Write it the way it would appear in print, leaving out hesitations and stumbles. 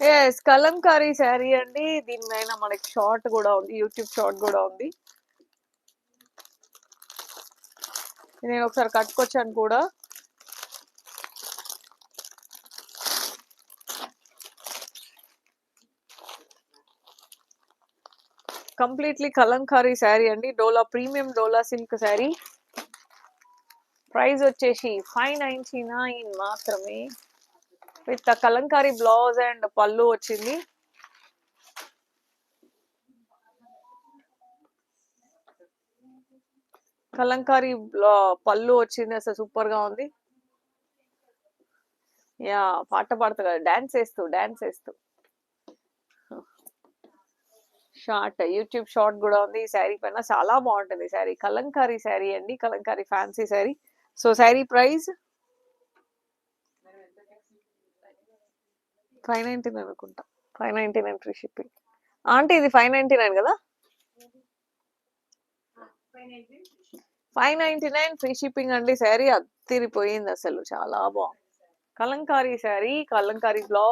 Yes. Kalamkari sari అండి. దీని పైన మనకి షార్ట్ గూడా ఉంది. యూట్యూబ్ షార్ట్ గూడా ఉంది. నేను ఒకసారి కట్టుకొచ్చాను కూడా. కంప్లీట్‌లీ కలంకారీ శారీ అండి. డోలా ప్రీమియం డోలా సిల్క్ శారీ. ప్రైస్ వచ్చేసి 599 మాత్రమే. విత్ కలంకారీ బ్లౌజ్ అండ్ పళ్ళు వచ్చింది. కలంకారీ పళ్ళు వచ్చింది. అసలు సూపర్‌గా ఉంది. యాహ్! పాట పాడుతా కదా! డాన్స్ ఏస్తూ. యూట్యూబ్ షార్ట్ గూడా ఉంది. ఈ శారీ పైన చాలా బావుంటది శారీ. కలంకారీ శారీ అండి. Kalamkari fancy sari. So, sari price 599 అనుకుంటా. 599 ఫ్రీ షిప్పింగ్. ఆంటీ ఇది 599 గదా! 599 ఫ్రీ షిప్పింగ్ అండి. శారీ అద్దిరిపోయిందసలు. చాలా బావుంది. కలంకారీ శారీ, కలంకారీ బ్లౌజ్